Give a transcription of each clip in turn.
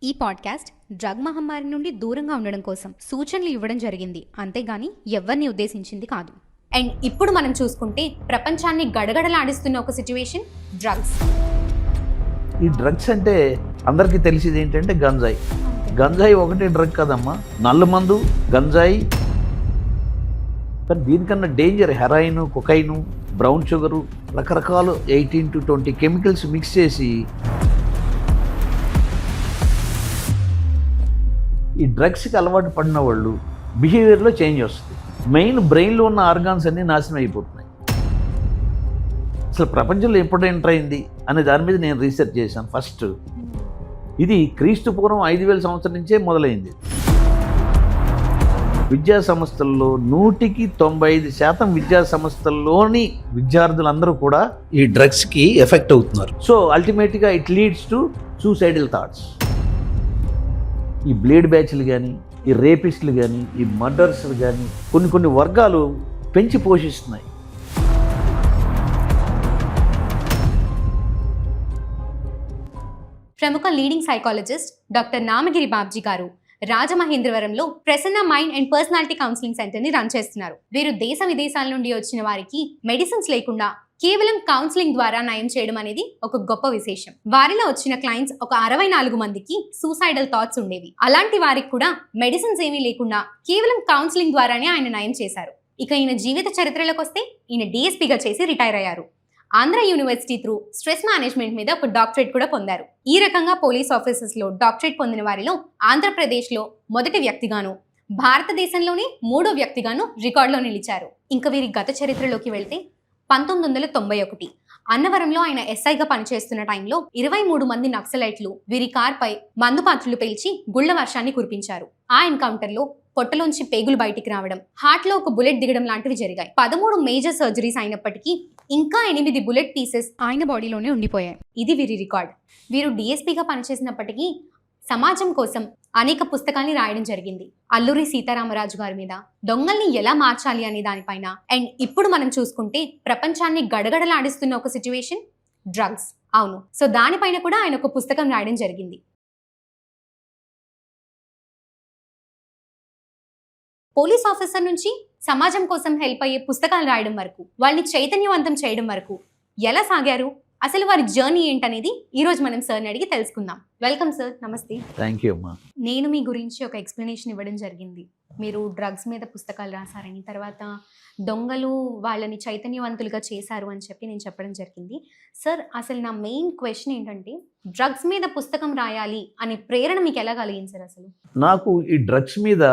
ఈ podcast drug మహమ్మారి నుండి దూరంగా ఉండడం కోసం సూచనలు ఇవ్వడం జరిగింది, అంతేగాని ఎవరిని ఉద్దేశించింది కాదు. అండ్ ఇప్పుడు మనం చూసుకుంటే ప్రపంచాన్ని గడగడలాడిస్తున్న ఒక సిచ్యువేషన్ డ్రగ్స్. ఈ డ్రగ్స్ అంటే అందరికీ తెలిసేది ఏంటంటే గంజాయి. గంజాయి ఒకటే డ్రగ్ కదమ్మా, నల్లమందు, గంజాయి. కానీ దీనికన్నా danger heroin, cocaine, brown sugar, రకరకాలు 18 to 20 కెమికల్స్ మిక్స్ చేసి ఈ డ్రగ్స్కి అలవాటు పడిన వాళ్ళు బిహేవియర్లో చేంజ్ వస్తుంది. మెయిన్ బ్రెయిన్లో ఉన్న ఆర్గాన్స్ అన్నీ నాశనం అయిపోతున్నాయి. అసలు ప్రపంచంలో ఎప్పుడు ఎంటర్ అయింది అనే దాని మీద నేను రీసెర్చ్ చేశాను. ఫస్ట్ ఇది క్రీస్తు పూర్వం 5000 సంవత్సరం నుంచే మొదలైంది. విద్యా సంస్థల్లో 100% విద్యా సంస్థల్లోని విద్యార్థులందరూ కూడా ఈ డ్రగ్స్కి ఎఫెక్ట్ అవుతున్నారు. సో అల్టిమేట్గా it leads to suicidal thoughts. ఈ బ్లేడ్ బ్యాచ్లు కానీ, ఈ రేపిస్టులు కానీ, ఈ మర్డర్స్లు కానీ కొన్ని వర్గాలు పెంచి పోషిస్తున్నాయి. ప్రముఖ leading psychologist doctor Namagiri Babji గారు రాజమహేంద్రవరంలో Prasanna mind and personality counselling centre ని రన్ చేస్తున్నారు. వీరు దేశ విదేశాల నుండి వచ్చిన వారికి మెడిసిన్స్ లేకుండా కేవలం కౌన్సిలింగ్ ద్వారా నయం చేయడం అనేది ఒక గొప్ప విశేషం. వారిలో వచ్చిన క్లయింట్స్ ఒక 64 మందికి సూసైడల్ థాట్స్ ఉండేవి. అలాంటి వారికి కూడా మెడిసిన్స్ ఏమీ లేకుండా కేవలం కౌన్సిలింగ్ ద్వారానే ఆయన నయం చేశారు. ఇక ఈయన జీవిత చరిత్రలోకి వస్తే ఈయన డిఎస్పీగా చేసి రిటైర్ అయ్యారు. Andhra university through stress management మీద ఒక డాక్టరేట్ కూడా పొందారు. ఈ రకంగా పోలీస్ ఆఫీసర్స్ లో డాక్టరేట్ పొందిన వారిలో ఆంధ్రప్రదేశ్ లో మొదటి వ్యక్తిగాను, భారతదేశంలోనే 3వ వ్యక్తిగాను రికార్డులో నిలిచారు. ఇంకా వీరి గత చరిత్రలోకి వెళ్తే 1991 అన్నవరంలో ఆయన ఎస్ఐగా పనిచేస్తున్న టైంలో 23 మంది నక్సలైట్లు వీరి కార్పై మందు పాత్రలు పేల్చి గుళ్ల వర్షాన్ని కురిపించారు. ఆ ఎన్కౌంటర్ లో పొట్టలోంచి పేగులు బయటికి రావడం, హార్ట్ లో ఒక బుల్లెట్ దిగడం లాంటివి జరిగాయి. 13 మేజర్ సర్జరీస్ అయినప్పటికీ ఇంకా 8 బుల్లెట్ పీసెస్ ఆయన బాడీలోనే ఉండిపోయాయి. ఇది వీరి రికార్డ్. వీరు డిఎస్పీగా పనిచేసినప్పటికీ సమాజం కోసం అనేక పుస్తకాల్ని రాయడం జరిగింది. అల్లూరి సీతారామరాజు గారి మీద, దొంగల్ని ఎలా మార్చాలి అనే దానిపైన. అండ్ ఇప్పుడు మనం చూసుకుంటే ప్రపంచాన్ని గడగడలాడిస్తున్న ఒక సిచ్యువేషన్ డ్రగ్స్. అవును, సో దానిపైన కూడా ఆయన ఒక పుస్తకం రాయడం జరిగింది. పోలీస్ ఆఫీసర్ నుంచి సమాజం కోసం హెల్ప్ అయ్యే పుస్తకాలు రాయడం వరకు, వాళ్ళని చైతన్యవంతం చేయడం వరకు ఎలా సాగారు, అసలు వారి జర్నీ ఏంటనేది ఈ రోజు మనం సార్ని అడిగి తెలుసుకుందాం. వెల్కమ్ సార్, నమస్తే. థ్యాంక్ యూ అమ్మా. నేను మీ గురించి ఒక ఎక్స్ప్లెనేషన్ ఇవ్వడం జరిగింది. మీరు డ్రగ్స్ మీద పుస్తకాలు రాశారని, తర్వాత దొంగలు వాళ్ళని చైతన్యవంతులుగా చేశారు అని చెప్పి నేను చెప్పడం జరిగింది. సార్, అసలు నా మెయిన్ క్వశ్చన్ ఏంటంటే డ్రగ్స్ మీద పుస్తకం రాయాలి అనే ప్రేరణ మీకు ఎలా కలిగింది సార్? అసలు నాకు ఈ డ్రగ్స్ మీద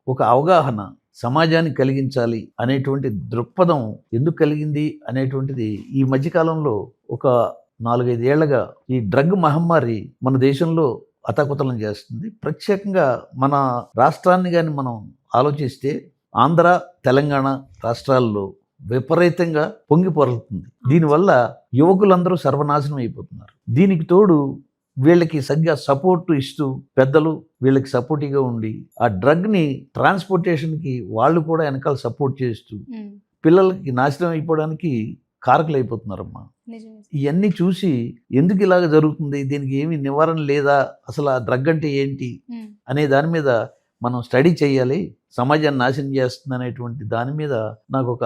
ఒక అవగాహన సమాజానికి కలిగించాలి అనేటువంటి దృక్పథం ఎందుకు కలిగింది అనేటువంటిది ఈ మధ్యకాలంలో ఒక 4-5 ఏళ్లుగా ఈ డ్రగ్ మహమ్మారి మన దేశంలో అతకుతలం చేస్తుంది. ప్రత్యేకంగా మన రాష్ట్రాన్ని కానీ మనం ఆలోచిస్తే ఆంధ్ర, తెలంగాణ రాష్ట్రాల్లో విపరీతంగా పొంగి పొరలుతుంది. దీనివల్ల యువకులందరూ సర్వనాశనం అయిపోతున్నారు. దీనికి తోడు వీళ్ళకి సరిగ్గా సపోర్ట్ ఇస్తూ పెద్దలు వీళ్ళకి సపోర్టివ్గా ఉండి ఆ డ్రగ్ని ట్రాన్స్పోర్టేషన్కి వాళ్ళు కూడా వెనకాల సపోర్ట్ చేస్తూ పిల్లలకి నాశనం అయిపోవడానికి కారకులు అయిపోతున్నారమ్మా. ఇవన్నీ చూసి ఎందుకు ఇలాగ జరుగుతుంది, దీనికి ఏమి నివారణ లేదా, అసలు ఆ డ్రగ్ అంటే ఏంటి అనే దాని మీద మనం స్టడీ చేయాలి, సమాజాన్ని నాశనం చేస్తుంది అనేటువంటి దాని మీద నాకు ఒక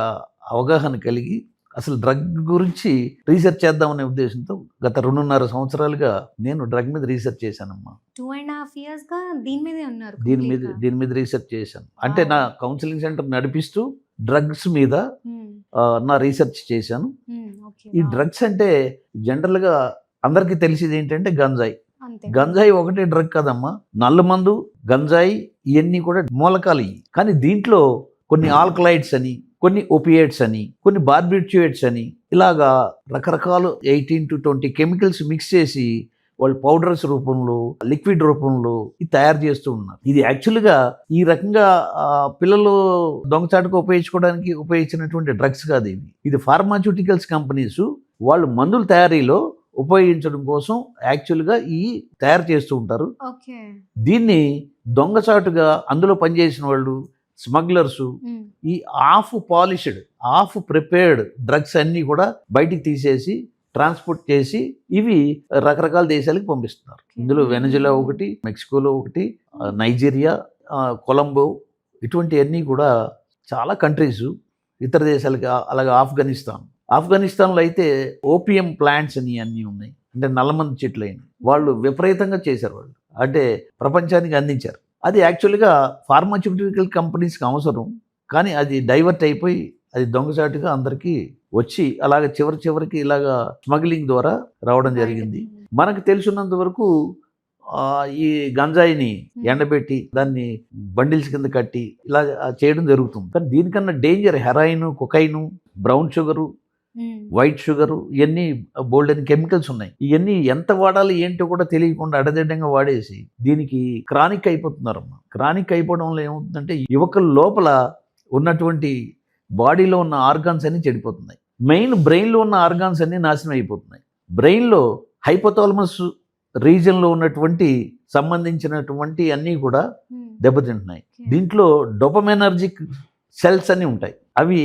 అవగాహన కలిగి అసలు డ్రగ్ గురించి రీసెర్చ్ చేద్దామనే ఉద్దేశంతో గత 2.5 సంవత్సరాలుగా నేను డ్రగ్ మీద రీసెర్చ్ చేశానమ్మా. 2.5 years గా దీని మీదే ఉన్నారు. దీని మీద రీసెర్చ్ చేశాను. అంటే నా కౌన్సిలింగ్ సెంటర్ నడిపిస్తూ డ్రగ్స్ మీద నా రీసెర్చ్ చేశాను. ఈ డ్రగ్స్ అంటే జనరల్గా అందరికీ తెలిసేది ఏంటంటే గంజాయి. గంజాయి ఒకటే డ్రగ్ కదమ్మా, నల్లమందు, గంజాయి ఇవన్నీ కూడా మూలకాలు. కానీ దీంట్లో కొన్ని ఆల్కలైడ్స్ అని, కొన్ని ఓపియేట్స్ అని, కొన్ని బార్బిట్యూయేట్స్ అని, ఇలాగా రకరకాలు 18 to 20 కెమికల్స్ మిక్స్ చేసి వాళ్ళు పౌడర్స్ రూపంలో, లిక్విడ్ రూపంలో ఇది తయారు చేస్తూ ఉన్నారు. ఇది యాక్చువల్గా ఈ రకంగా పిల్లలు దొంగచాటుగా ఉపయోగించుకోవడానికి ఉపయోగించినటువంటి డ్రగ్స్ కాదు. ఇది ఫార్మాస్యూటికల్స్ కంపెనీస్ వాళ్ళు మందుల తయారీలో ఉపయోగించడం కోసం యాక్చువల్గా ఈ తయారు చేస్తూ ఉంటారు. దీన్ని దొంగచాటుగా అందులో పనిచేసిన వాళ్ళు, స్మగ్లర్సు ఈ half polished, half prepared drugs అన్నీ కూడా బయటికి తీసేసి ట్రాన్స్పోర్ట్ చేసి ఇవి రకరకాల దేశాలకు పంపిస్తున్నారు. ఇందులో వెనజులా ఒకటి, మెక్సికోలో ఒకటి, నైజీరియా, కొలంబో, ఇటువంటివన్నీ కూడా చాలా కంట్రీస్ ఇతర దేశాలకి. అలాగే ఆఫ్ఘనిస్తాన్లో అయితే ఓపియం ప్లాంట్స్ అని అన్నీ ఉన్నాయి. అంటే నల్లమంది చెట్లు అయినాయి. వాళ్ళు విపరీతంగా చేశారు. వాళ్ళు అంటే ప్రపంచానికి అందించారు. అది యాక్చువల్గా ఫార్మాస్యూటికల్ కంపెనీస్కి అవసరం, కానీ అది డైవర్ట్ అయిపోయి అది దొంగచాటుగా అందరికీ వచ్చి అలాగ చివరికి ఇలాగా స్మగ్లింగ్ ద్వారా రావడం జరిగింది. మనకు తెలిసినంత వరకు ఈ గంజాయిని ఎండబెట్టి దాన్ని బండిల్స్ కింద కట్టి ఇలా చేయడం జరుగుతుంది. కానీ దీనికన్నా danger heroin, cocaine, brown sugar, white sugar, ఇవన్నీ బోల్డ్ అని కెమికల్స్ ఉన్నాయి. ఇవన్నీ ఎంత వాడాలి ఏంటో కూడా తెలియకుండా అడదిడ్డంగా వాడేసి దీనికి క్రానిక్ అయిపోతున్నారమ్మా. క్రానిక్ అయిపోవడం వల్ల ఏమవుతుందంటే యువకుల లోపల ఉన్నటువంటి బాడీలో ఉన్న ఆర్గాన్స్ అన్ని చెడిపోతున్నాయి. మెయిన్ బ్రెయిన్లో ఉన్న ఆర్గాన్స్ అన్ని నాశనం అయిపోతున్నాయి. బ్రెయిన్లో హైపోథాలమస్ రీజన్లో ఉన్నటువంటి సంబంధించినటువంటి అన్నీ కూడా దెబ్బతింటున్నాయి. దీంట్లో డోపమైనర్జిక్ సెల్స్ అన్నీ ఉంటాయి, అవి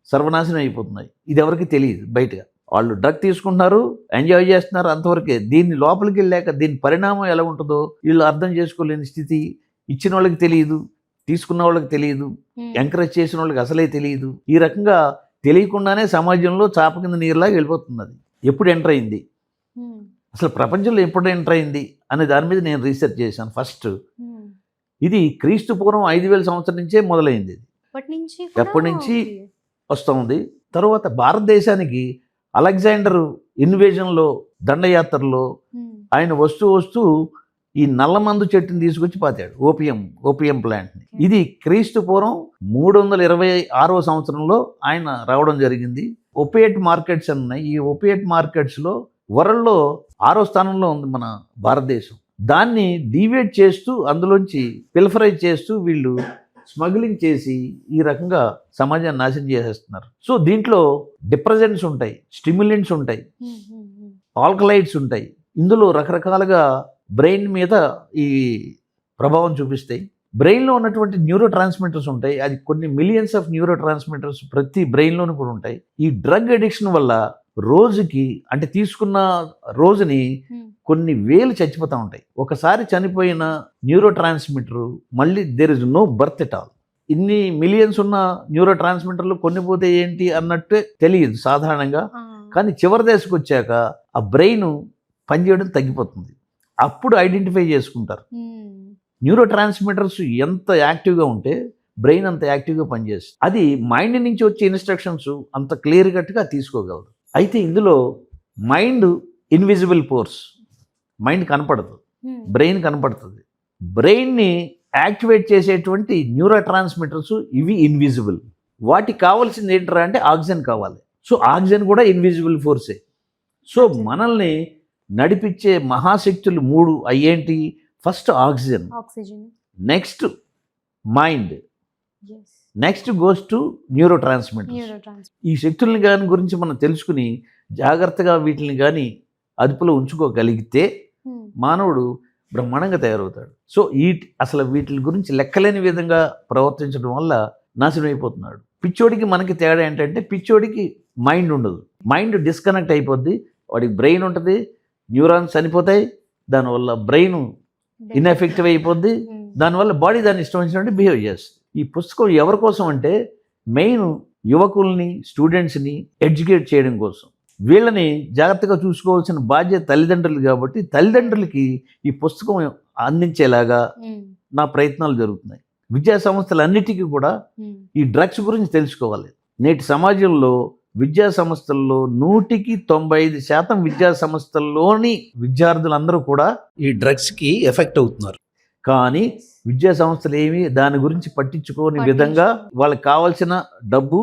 సర్వనాశనం అయిపోతున్నాయి. ఇది ఎవరికి తెలియదు. బయటగా వాళ్ళు డ్రగ్ తీసుకుంటున్నారు, ఎంజాయ్ చేస్తున్నారు, అంతవరకే. దీన్ని లోపలికి వెళ్ళాక దీని పరిణామం ఎలా ఉంటుందో వీళ్ళు అర్థం చేసుకోలేని స్థితి. ఇచ్చిన వాళ్ళకి తెలియదు, తీసుకున్న వాళ్ళకి తెలియదు, ఎంకరేజ్ చేసిన వాళ్ళకి అసలే తెలియదు. ఈ రకంగా తెలియకుండానే సమాజంలో చాప కింద నీరులాగా వెళ్ళిపోతుంది. అది ఎప్పుడు ఎంటర్ అయింది, అసలు ప్రపంచంలో ఎప్పుడు ఎంటర్ అయింది అనే దాని మీద నేను రీసెర్చ్ చేశాను. ఫస్ట్ ఇది క్రీస్తు పూర్వం 5000 సంవత్సరం నుంచే మొదలైంది. ఎప్పటి నుంచి వస్తూ ఉంది. తర్వాత భారతదేశానికి అలెగ్జాండర్ ఇన్వేజన్లో, దండయాత్రలో ఆయన వస్తూ ఈ నల్లమందు చెట్టుని తీసుకొచ్చి పాతాడు, ఓపియం ప్లాంట్ని. ఇది క్రీస్తు పూర్వం 326వ సంవత్సరంలో ఆయన రావడం జరిగింది. ఒపియేట్ మార్కెట్స్ అని ఉన్నాయి. ఈ ఒపియేట్ మార్కెట్స్లో వరల్డ్లో 6వ స్థానంలో ఉంది మన భారతదేశం. దాన్ని డీవియేట్ చేస్తూ, అందులోంచి పిల్ఫరైజ్ చేస్తూ వీళ్ళు స్మగ్లింగ్ చేసి ఈ రకంగా సమాజాన్ని నాశనం చేసేస్తున్నారు. సో దీంట్లో డిప్రెజెంట్స్ ఉంటాయి, స్టిమ్యులెంట్స్ ఉంటాయి, ఆల్కలైడ్స్ ఉంటాయి. ఇందులో రకరకాలుగా బ్రెయిన్ మీద ఈ ప్రభావం చూపిస్తాయి. బ్రెయిన్లో ఉన్నటువంటి న్యూరో ట్రాన్స్మిటర్స్ ఉంటాయి. అది కొన్ని మిలియన్స్ ఆఫ్ న్యూరో ట్రాన్స్మిటర్స్ ప్రతి బ్రెయిన్లోనూ కూడా ఉంటాయి. ఈ డ్రగ్ అడిక్షన్ వల్ల రోజుకి, అంటే తీసుకున్న రోజుని కొన్ని వేలు చచ్చిపోతూ ఉంటాయి. ఒకసారి చనిపోయిన న్యూరో ట్రాన్స్మిటర్ మళ్ళీ there is no birth at all. ఇన్ని మిలియన్స్ ఉన్న న్యూరో ట్రాన్స్మిటర్లు కొన్ని పోతే ఏంటి అన్నట్టే తెలియదు సాధారణంగా. కానీ చివరి దశకు వచ్చాక ఆ బ్రెయిన్ పనిచేయడం తగ్గిపోతుంది. అప్పుడు ఐడెంటిఫై చేసుకుంటారు. న్యూరో ట్రాన్స్మిటర్స్ ఎంత యాక్టివ్గా ఉంటే బ్రెయిన్ అంత యాక్టివ్గా పనిచేస్తుంది. అది మైండ్ నుంచి వచ్చే ఇన్స్ట్రక్షన్స్ అంత క్లియర్ కట్గా తీసుకోగలదు. అయితే ఇందులో మైండ్ ఇన్విజిబుల్ ఫోర్స్, మైండ్ కనపడదు, బ్రెయిన్ కనపడుతుంది. బ్రెయిన్ని యాక్టివేట్ చేసేటువంటి న్యూరో ట్రాన్స్మిటర్స్ ఇవి ఇన్విజిబుల్. వాటికి కావాల్సింది ఏంటరా అంటే ఆక్సిజన్ కావాలి. సో ఆక్సిజన్ కూడా ఇన్విజిబుల్ ఫోర్సే. సో మనల్ని నడిపించే మహాశక్తులు 3 అయ్యేంటి? First oxygen, next mind, next goes to neurotransmitters. ఈ శక్తుల్ని కానీ గురించి మనం తెలుసుకుని జాగ్రత్తగా వీటిని కానీ అదుపులో ఉంచుకోగలిగితే మానవుడు బ్రహ్మాండంగా తయారవుతాడు. సో అసలు వీటి గురించి లెక్కలేని విధంగా ప్రవర్తించడం వల్ల నాశనం అయిపోతున్నాడు. పిచ్చోడికి మనకి తేడా ఏంటంటే పిచ్చోడికి మైండ్ ఉండదు, మైండ్ డిస్కనెక్ట్ అయిపోద్ది. వాడికి బ్రెయిన్ ఉంటుంది, న్యూరాన్స్ చనిపోతాయి, దానివల్ల బ్రెయిన్ ఇన్ఎఫెక్టివ్ అయిపోద్ది, దానివల్ల బాడీ దాన్ని ఇష్టం వచ్చినట్టు బిహేవ్ చేస్తుంది. ఈ పుస్తకం ఎవరి కోసం అంటే మెయిన్ యువకుల్ని, స్టూడెంట్స్ని ఎడ్యుకేట్ చేయడం కోసం. వీళ్ళని జాగ్రత్తగా చూసుకోవాల్సిన బాధ్యత తల్లిదండ్రులు కాబట్టి తల్లిదండ్రులకి ఈ పుస్తకం అందించేలాగా నా ప్రయత్నాలు జరుగుతున్నాయి. విద్యా సంస్థలన్నిటికీ కూడా ఈ డ్రగ్స్ గురించి తెలుసుకోవాలి. నేటి సమాజంలో విద్యా సంస్థల్లో 100% విద్యా సంస్థల్లోని విద్యార్థులందరూ కూడా ఈ డ్రగ్స్కి ఎఫెక్ట్ అవుతున్నారు. కానీ విద్యా సంస్థలు ఏమి దాని గురించి పట్టించుకోని విధంగా వాళ్ళకి కావాల్సిన డబ్బు,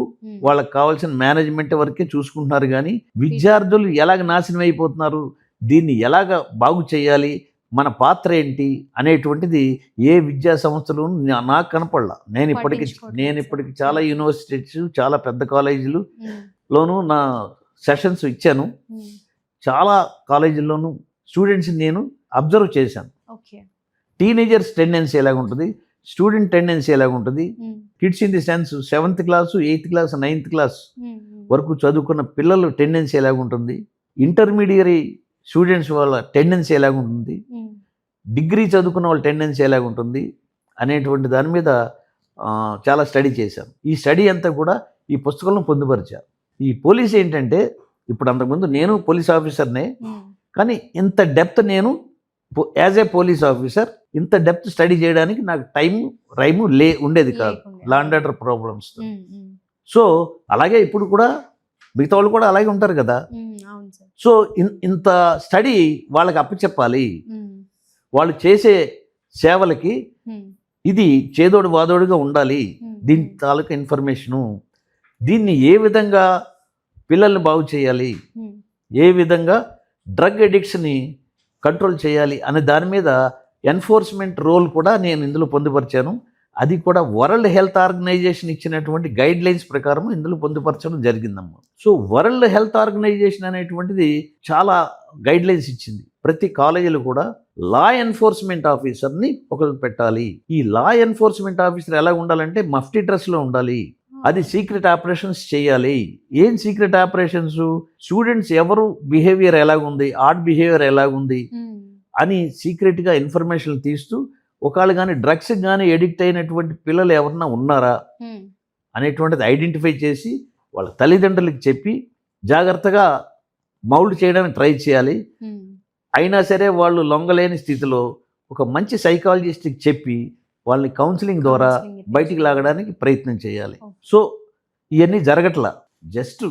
వాళ్ళకి కావాల్సిన మేనేజ్మెంట్ వరకే చూసుకుంటున్నారు. కానీ విద్యార్థులు ఎలాగ నాశనం అయిపోతున్నారు, దీన్ని ఎలాగ బాగు చేయాలి, మన పాత్ర ఏంటి అనేటువంటిది ఏ విద్యా సంస్థలు నాకు కనపడలా. నేను ఇప్పటికి చాలా యూనివర్సిటీస్, చాలా పెద్ద కాలేజీలులోనూ నా సెషన్స్ ఇచ్చాను. చాలా కాలేజీల్లోనూ స్టూడెంట్స్ని నేను అబ్జర్వ్ చేశాను. టీనేజర్స్ టెండెన్సీ ఎలాగుంటుంది, స్టూడెంట్ టెండెన్సీ ఎలాగుంటుంది, kids in the sense 7th class, 8th class, 9th class వరకు చదువుకున్న పిల్లలు టెండెన్సీ ఎలాగుంటుంది, ఇంటర్మీడియరీ స్టూడెంట్స్ వాళ్ళ టెండెన్సీ ఎలాగుంటుంది, డిగ్రీ చదువుకున్న వాళ్ళ టెండెన్సీ ఎలాగుంటుంది అనేటువంటి దాని మీద చాలా స్టడీ చేశాను. ఈ స్టడీ అంతా కూడా ఈ పుస్తకంలో పొందుపరిచారు. ఈ పోలీస్ ఏంటంటే, ఇప్పుడు అంతకుముందు నేను పోలీస్ ఆఫీసర్నే, కానీ ఇంత డెప్త్ నేను యాజ్ ఏ పోలీస్ ఆఫీసర్ ఇంత డెప్త్ స్టడీ చేయడానికి నాకు రైము ఉండేది కాదు, law and order problems. So అలాగే ఇప్పుడు కూడా మిగతా వాళ్ళు కూడా అలాగే ఉంటారు కదా. సో ఇంత స్టడీ వాళ్ళకి అప్పచెప్పాలి. వాళ్ళు చేసే సేవలకి ఇది చేదోడు వాదోడుగా ఉండాలి. దీని తాలూకా ఇన్ఫర్మేషను, దీన్ని ఏ విధంగా పిల్లల్ని బాగు చేయాలి, ఏ విధంగా డ్రగ్ అడిక్షన్ని కంట్రోల్ చేయాలి అనే దాని మీద ఎన్ఫోర్స్మెంట్ రోల్ కూడా నేను ఇందులో పొందుపరిచాను. అది కూడా వరల్డ్ హెల్త్ ఆర్గనైజేషన్ ఇచ్చినటువంటి గైడ్ లైన్స్ ప్రకారం ఇందులో పొందుపరచడం జరిగిందమ్మా. సో వరల్డ్ హెల్త్ ఆర్గనైజేషన్ అనేటువంటిది చాలా గైడ్ లైన్స్ ఇచ్చింది. ప్రతి కాలేజీలో కూడా లా ఎన్ఫోర్స్మెంట్ ఆఫీసర్ని ఒకరు పెట్టాలి. ఈ లా ఎన్ఫోర్స్మెంట్ ఆఫీసర్ ఎలా ఉండాలంటే మఫ్టీ డ్రెస్లో ఉండాలి. అది సీక్రెట్ ఆపరేషన్స్ చేయాలి. ఏం సీక్రెట్ ఆపరేషన్స్? స్టూడెంట్స్ ఎవరు బిహేవియర్ ఎలాగుంది, ఆడ్ బిహేవియర్ ఎలాగుంది అని సీక్రెట్గా ఇన్ఫర్మేషన్ తీస్తూ, ఒకళ్ళు కానీ డ్రగ్స్ కానీ ఎడిక్ట్ అయినటువంటి పిల్లలు ఎవరన్నా ఉన్నారా అనేటువంటిది ఐడెంటిఫై చేసి వాళ్ళ తల్లిదండ్రులకి చెప్పి జాగ్రత్తగా మౌల్డ్ చేయడానికి ట్రై చేయాలి. అయినా సరే వాళ్ళు లొంగలేని స్థితిలో ఒక మంచి సైకాలజిస్ట్కి చెప్పి వాళ్ళని కౌన్సిలింగ్ ద్వారా బయటికి లాగడానికి ప్రయత్నం చేయాలి. సో ఇవన్నీ జరగట్లా. జస్ట్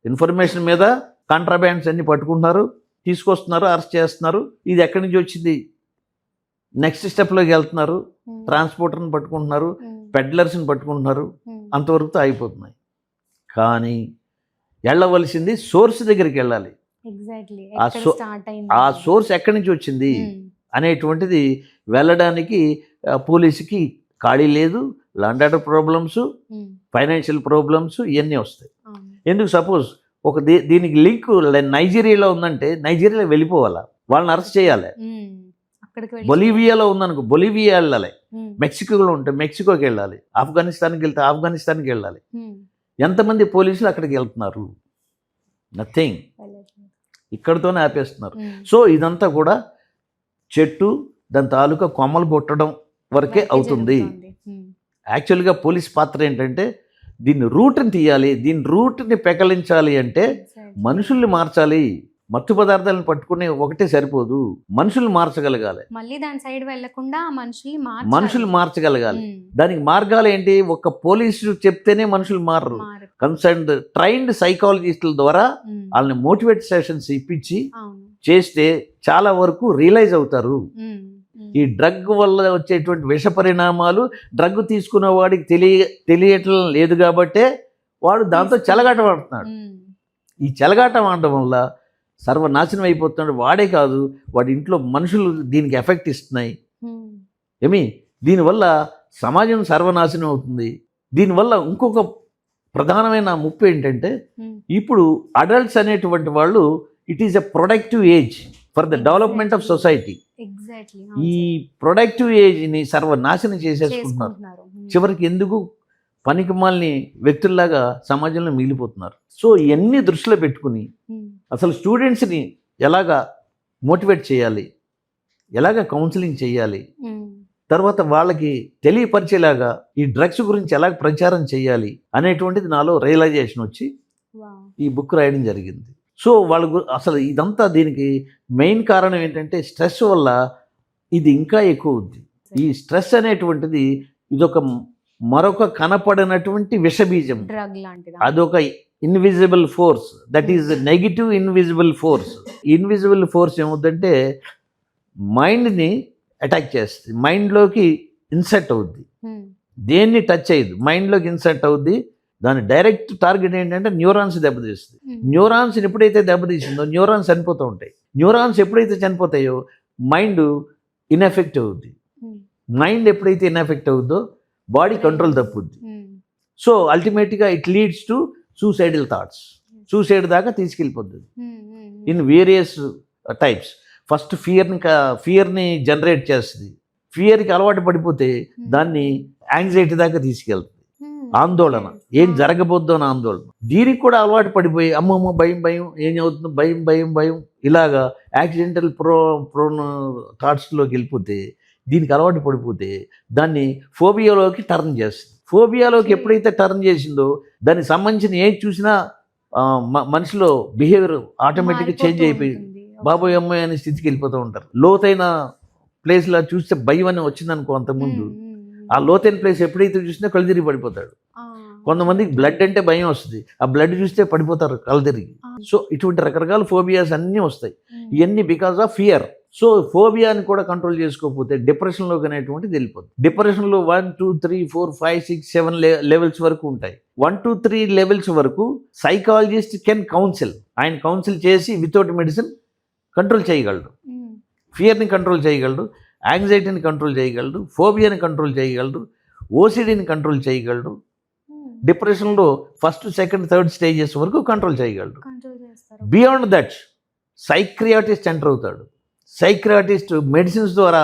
ఇన్ఫర్మేషన్ మీద కాంట్రాబ్యాండ్స్ అన్ని పట్టుకుంటున్నారు, తీసుకొస్తున్నారు, అరెస్ట్ చేస్తున్నారు. ఇది ఎక్కడి నుంచి వచ్చింది, నెక్స్ట్ స్టెప్లోకి వెళ్తున్నారు, ట్రాన్స్పోర్టర్ని పట్టుకుంటున్నారు, పెడ్లర్స్ని పట్టుకుంటున్నారు, అంతవరకు అయిపోతున్నాయి. కానీ వెళ్ళవలసింది సోర్స్ దగ్గరికి వెళ్ళాలి. ఆ సోర్స్ ఎక్కడి నుంచి వచ్చింది అనేటువంటిది వెళ్ళడానికి పోలీసుకి ఖాళీ లేదు. Law and order problems, financial problems ఇవన్నీ వస్తాయి. ఎందుకు? సపోజ్ ఒక దీనికి లింక్ నైజీరియాలో ఉందంటే నైజీరియాలో వెళ్ళిపోవాలా, వాళ్ళని అరెస్ట్ చేయాలి. బొలివియాలో ఉందనుకో బొలివియా వెళ్ళాలి. మెక్సికోలో ఉంటే మెక్సికోకి వెళ్ళాలి. ఆఫ్ఘనిస్తాన్కి వెళ్తే ఆఫ్ఘనిస్తాన్కి వెళ్ళాలి. ఎంతమంది పోలీసులు అక్కడికి వెళ్తున్నారు? నథింగ్. ఇక్కడితోనే ఆపేస్తున్నారు. సో ఇదంతా కూడా చెట్టు దాని తాలూకా కొమ్మలు కొట్టడం వరకే అవుతుంది. యాక్చువల్గా పోలీస్ పాత్ర ఏంటంటే దీన్ని రూట్ని తీయాలి, దీని రూట్ని పెకలించాలి. అంటే మనుషుల్ని మార్చాలి. మత్తు పదార్థాలను పట్టుకునే ఒకటే సరిపోదు, మనుషులు మార్చగలగాలి. మళ్ళీ దాని సైడ్ వెళ్లకుండా మనుషులు మార్చగలగాలి. దానికి మార్గాలు ఏంటి? ఒక పోలీసు చెప్తేనే మనుషులు మారరు. కన్సర్న్డ్ ట్రైన్డ్ సైకాలజిస్టుల ద్వారా వాళ్ళని మోటివేట్ సెషన్స్ ఇప్పించి చేస్తే చాలా వరకు రియలైజ్ అవుతారు. ఈ డ్రగ్ వల్ల వచ్చేటువంటి విష పరిణామాలు డ్రగ్ తీసుకున్న వాడికి తెలియటం లేదు కాబట్టే వాడు దాంతో చెలగాటం ఆడుతున్నాడు. ఈ చెలగాటం ఆడటం వల్ల సర్వనాశనం అయిపోతున్నాడు. వాడే కాదు, వాడి ఇంట్లో మనుషులు దీనికి ఎఫెక్ట్ ఇస్తున్నాయి. దీనివల్ల సమాజం సర్వనాశనం అవుతుంది. దీనివల్ల ఇంకొక ప్రధానమైన ముప్పు ఏంటంటే, ఇప్పుడు అడల్ట్స్ అనేటువంటి వాళ్ళు it is a productive age for the development of society. ఈ ప్రొడక్టివ్ ఏజ్ని సర్వనాశనం చేసేసుకుంటున్నారు. చివరికి ఎందుకు పనికిమాలిన వ్యక్తుల్లాగా సమాజంలో మిగిలిపోతున్నారు. సో ఇవన్నీ దృష్టిలో పెట్టుకుని అసలు స్టూడెంట్స్ని ఎలాగా మోటివేట్ చేయాలి, ఎలాగ కౌన్సిలింగ్ చేయాలి, తర్వాత వాళ్ళకి తెలియపరిచేలాగా ఈ డ్రగ్స్ గురించి ఎలా ప్రచారం చేయాలి అనేటువంటిది నాలో రియలైజేషన్ వచ్చి ఈ బుక్ రాయడం జరిగింది. సో వాళ్ళకు అసలు ఇదంతా దీనికి మెయిన్ కారణం ఏంటంటే స్ట్రెస్ వల్ల ఇది ఇంకా ఎక్కువ ఉంది. ఈ స్ట్రెస్ అనేటువంటిది ఇదొక మరొక కనపడినటువంటి విషబీజం. అదొక invisible force, that is negative invisible force. Invisible force ఏమవుతుందంటే మైండ్ని అటాక్ చేస్తుంది, మైండ్లోకి ఇన్సర్ట్ అవుద్ది. దేన్ని టచ్ అయ్యదు, మైండ్లోకి ఇన్సర్ట్ అవుద్ది. దాని డైరెక్ట్ టార్గెట్ ఏంటంటే న్యూరాన్స్ దెబ్బతీస్తుంది. న్యూరాన్స్ని ఎప్పుడైతే దెబ్బతీసిందో న్యూరాన్స్ చనిపోతూ ఉంటాయి. న్యూరాన్స్ ఎప్పుడైతే చనిపోతాయో మైండ్ ఇన్ఎఫెక్ట్ అవుద్ది. మైండ్ ఎప్పుడైతే ఇన్ఎఫెక్ట్ అవుద్దో బాడీ కంట్రోల్ తప్పుద్ది. సో అల్టిమేట్గా it leads to suicidal thoughts. Suicide దాకా తీసుకెళ్ళిపోతుంది ఇన్ వేరియస్ టైప్స్. ఫస్ట్ ఫియర్ని జనరేట్ చేస్తుంది. ఫియర్కి అలవాటు పడిపోతే దాన్ని యాంగ్జైటీ దాకా తీసుకెళ్తుంది. ఆందోళన, ఏం జరగబోద్దో అని ఆందోళన. దీనికి కూడా అలవాటు పడిపోయి అమ్మమ్మ భయం భయం, ఏం అవుతుందో భయం భయం భయం, ఇలాగా యాక్సిడెంటల్ ప్రోన్ థాట్స్లోకి వెళ్ళిపోతే, దీనికి అలవాటు పడిపోతే దాన్ని ఫోబియాలోకి టర్న్ చేస్తుంది. ఫోబియాలోకి ఎప్పుడైతే టర్న్ చేసిందో దానికి సంబంధించిన ఏం చూసినా మనిషిలో బిహేవియర్ ఆటోమేటిక్గా చేంజ్ అయిపోయి బాబోయ్ అమ్మాయి అనే స్థితికి వెళ్ళిపోతూ ఉంటారు. లోతైన ప్లేస్లో చూస్తే భయం అని వచ్చిందనుకో అంతకుముందు, ఆ లోతైన ప్లేస్ ఎప్పుడైతే చూసినా కళ్ళు తిరిగి పడిపోతాడు. కొంతమందికి బ్లడ్ అంటే భయం వస్తుంది, ఆ బ్లడ్ చూస్తే పడిపోతారు కళ్ళు తిరిగి. సో ఇటువంటి రకరకాల ఫోబియాస్ అన్నీ వస్తాయి. ఇవన్నీ బికాస్ ఆఫ్ ఫియర్. సో ఫోబియాని కూడా కంట్రోల్ చేసుకోకపోతే డిప్రెషన్లోకి అనేటువంటిది వెళ్ళిపోతుంది. డిప్రెషన్లో 1, 2, 3, 4, 5, 6, 7 లెవెల్స్ వరకు ఉంటాయి. 1, 2, 3 లెవెల్స్ వరకు సైకాలజిస్ట్ కెన్ కౌన్సిల్. ఆయన కౌన్సిల్ చేసి వితౌట్ మెడిసిన్ కంట్రోల్ చేయగలడు. ఫియర్ని కంట్రోల్ చేయగలడు, యాంగ్జైటీని కంట్రోల్ చేయగలడు, ఫోబియాని కంట్రోల్ చేయగలడు, ఓసిడీని కంట్రోల్ చేయగలడు. డిప్రెషన్లో 1st, 2nd, 3rd స్టేజెస్ వరకు కంట్రోల్ చేయగలడు. బియాండ్ దట్ సైక్రియాటిస్ట్ ఎంటర్ అవుతాడు. సైక్రియాటిస్ట్ మెడిసిన్స్ ద్వారా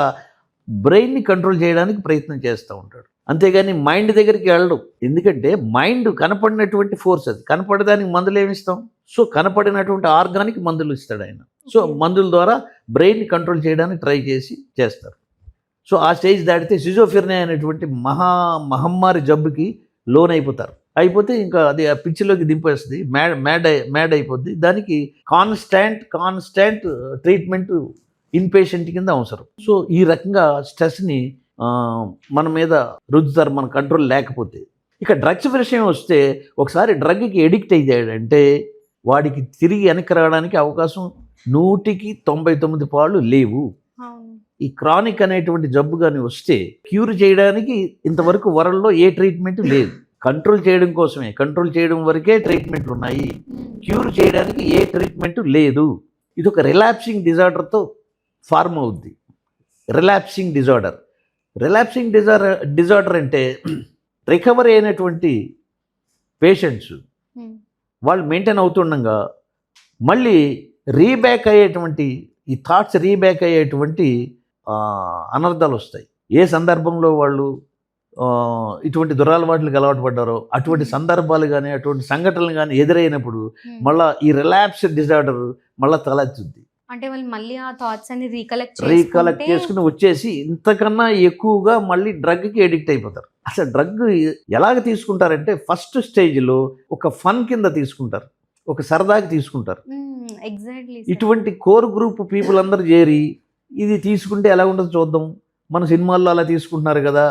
బ్రెయిన్ని కంట్రోల్ చేయడానికి ప్రయత్నం చేస్తూ ఉంటాడు. అంతేగాని మైండ్ దగ్గరికి వెళ్ళడు. ఎందుకంటే మైండ్ కనపడినటువంటి ఫోర్స్, అది కనపడడానికి మందులు ఏమిస్తాం. సో కనపడినటువంటి ఆర్గానికి మందులు ఇస్తాడు ఆయన. సో మందుల ద్వారా బ్రెయిన్ని కంట్రోల్ చేయడానికి ట్రై చేస్తారు. సో ఆ స్టేజ్ దాటితే సిజోఫ్రెనియా అనేటువంటి మహమ్మారి జబ్బుకి లోన్ అయిపోతే ఇంకా అది ఆ పిచ్చిలోకి దింపేస్తుంది, మ్యాడ్ అయిపోద్ది. దానికి కాన్స్టాంట్ ట్రీట్మెంట్ ఇన్పేషెంట్ కింద అవసరం. సో ఈ రకంగా స్ట్రెస్ని మన మీద రుద్దుతారు, మన కంట్రోల్ లేకపోతే. ఇక డ్రగ్స్ విషయం వస్తే, ఒకసారి డ్రగ్కి ఎడిక్ట్ అయ్యాడంటే వాడికి తిరిగి వెనక్కి రావడానికి అవకాశం 100కి 99 పాళ్ళు లేవు. ఈ క్రానిక్ అనేటువంటి జబ్బు కానీ వస్తే క్యూర్ చేయడానికి ఇంతవరకు వరల్డ్లో ఏ ట్రీట్మెంట్ లేదు. కంట్రోల్ చేయడం కోసమే, కంట్రోల్ చేయడం వరకే ట్రీట్మెంట్లు ఉన్నాయి. క్యూర్ చేయడానికి ఏ ట్రీట్మెంట్ లేదు. ఇది ఒక రిలాప్సింగ్ డిజార్డర్తో ఫార్మ్ అవుద్ది. రిలాప్సింగ్ డిజార్డర్ అంటే రికవరీ అయినటువంటి పేషెంట్స్ వాళ్ళు మెయింటైన్ అవుతుండగా మళ్ళీ రీబ్యాక్ అయ్యేటువంటి, ఈ థాట్స్ రీబ్యాక్ అయ్యేటువంటి అనర్థాలు వస్తాయి. ఏ సందర్భంలో వాళ్ళు ఇటువంటి దురలవాట్లకు అలవాటు పడ్డారో అటువంటి సందర్భాలు కానీ అటువంటి సంఘటనలు కానీ ఎదురైనప్పుడు మళ్ళీ ఈ రిలాప్స్డ్ డిజార్డర్ మళ్ళీ తలెత్తుద్ది. అంటే వాళ్ళు మళ్ళీ ఆ థాట్స్ అన్ని రీకలెక్ట్ చేసుకుని వచ్చేసి ఇంతకన్నా ఎక్కువగా మళ్ళీ డ్రగ్కి ఎడిక్ట్ అయిపోతారు. అసలు డ్రగ్ ఎలాగ తీసుకుంటారంటే ఫస్ట్ స్టేజ్లో ఒక ఫన్ కింద తీసుకుంటారు, ఒక సరదాకి తీసుకుంటారు. ఇటువంటి కోర్ గ్రూప్ పీపుల్ అందరూ చేరి ఇది తీసుకుంటే ఎలా ఉంటుందో చూద్దాం, మన సినిమాల్లో అలా తీసుకుంటున్నారు కదా,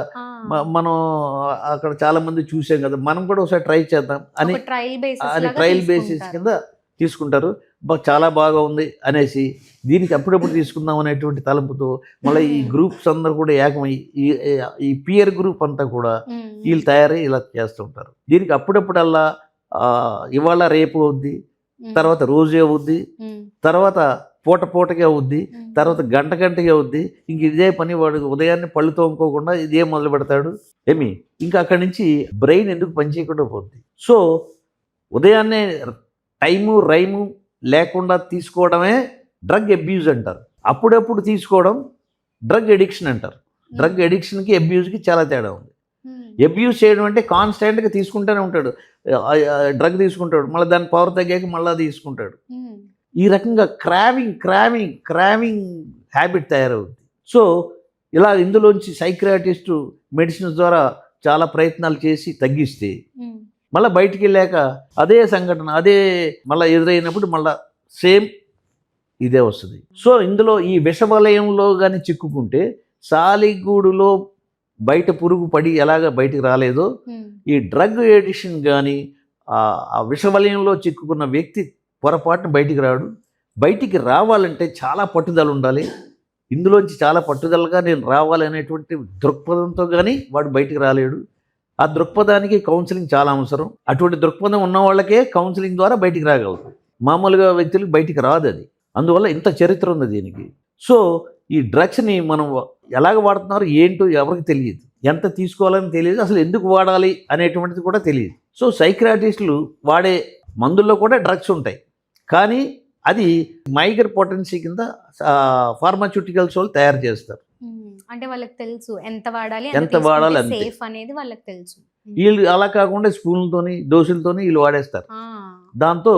మనం అక్కడ చాలా మంది చూసాం కదా, మనం కూడా ఒకసారి ట్రై చేద్దాం అని ట్రయల్ బేసిస్ కింద తీసుకుంటారు. చాలా బాగా ఉంది అనేసి దీనికి అప్పుడప్పుడు తీసుకుందాం అనేటువంటి తలంపుతో మళ్ళీ ఈ గ్రూప్స్ అందరూ కూడా ఏకమై ఈ పియర్ గ్రూప్ అంతా కూడా వీళ్ళు తయారై ఇలా చేస్తూ ఉంటారు. దీనికి అప్పుడప్పుడల్లా ఇవాళ రేపు అవుద్ది, తర్వాత రోజే అవుద్ది, తర్వాత పూటకి అవుద్ది, తర్వాత గంటకి అవుద్ది. ఇంక ఇదే పని వాడు ఉదయాన్నే పళ్ళు తోముకోకుండా ఇదే మొదలు పెడతాడు. ఇంకా అక్కడి నుంచి బ్రెయిన్ ఎందుకు పనిచేయకుండా పోద్ది. సో ఉదయాన్నే రైము లేకుండా తీసుకోవడమే డ్రగ్ అబ్యూజ్ అంటారు. అప్పుడప్పుడు తీసుకోవడం డ్రగ్ ఎడిక్షన్ అంటారు. డ్రగ్ ఎడిక్షన్కి అబ్యూజ్కి చాలా తేడా ఉంది. అబ్యూజ్ చేయడం అంటే కాన్స్టాంట్గా తీసుకుంటూనే ఉంటాడు, డ్రగ్ తీసుకుంటాడు, మళ్ళీ దాని పవర్ తగ్గాక మళ్ళీ తీసుకుంటాడు. ఈ రకంగా క్రావింగ్ హ్యాబిట్ తయారవుతుంది. సో ఇలా ఇందులోంచి సైక్రియాటిస్టు మెడిసిన్స్ ద్వారా చాలా ప్రయత్నాలు చేసి తగ్గిస్తే మళ్ళీ బయటికి వెళ్ళాక అదే సంఘటన అదే మళ్ళీ ఎదురైనప్పుడు మళ్ళీ సేమ్ ఇదే వస్తుంది. సో ఇందులో ఈ విషవలయంలో కానీ చిక్కుకుంటే సాలిగూడులో బయట పురుగు పడి ఎలాగ బయటికి రాలేదో ఈ డ్రగ్ ఎడిక్షన్ కానీ ఆ విషవలయంలో చిక్కుకున్న వ్యక్తి పొరపాటున బయటికి రాడు. బయటికి రావాలంటే చాలా పట్టుదల ఉండాలి. ఇందులోంచి చాలా పట్టుదలగా నేను రావాలి అనేటువంటి దృక్పథంతో కానీ వాడు బయటికి రాలేడు. ఆ దృక్పథానికి కౌన్సిలింగ్ చాలా అవసరం. అటువంటి దృక్పథం ఉన్న వాళ్ళకే కౌన్సిలింగ్ ద్వారా బయటికి రాగలరు, మామూలుగా వ్యక్తులకు బయటికి రాదు అది. అందువల్ల ఇంత చరిత్ర ఉంది దీనికి. సో ఈ డ్రగ్స్ని మనం ఎలాగ వాడుతున్నారు ఏంటో ఎవరికి తెలియదు, ఎంత తీసుకోవాలని తెలియదు, అసలు ఎందుకు వాడాలి అనేటువంటిది కూడా తెలియదు. సో సైక్రియాటిస్టులు వాడే మందుల్లో కూడా డ్రగ్స్ ఉంటాయి, కానీ అది మైగర్ పొటెన్సీ కింద ఫార్మాస్యూటికల్స్ వాళ్ళు తయారు చేస్తారు. అంటే వాళ్ళకి తెలుసు ఎంత వాడాలి సేఫ్ అనేది వాళ్ళకి తెలుసు. వీళ్ళు అలా కాకుండా స్పూన్లతోని డోసులతోని వీళ్ళు వాడేస్తారు. దాంతో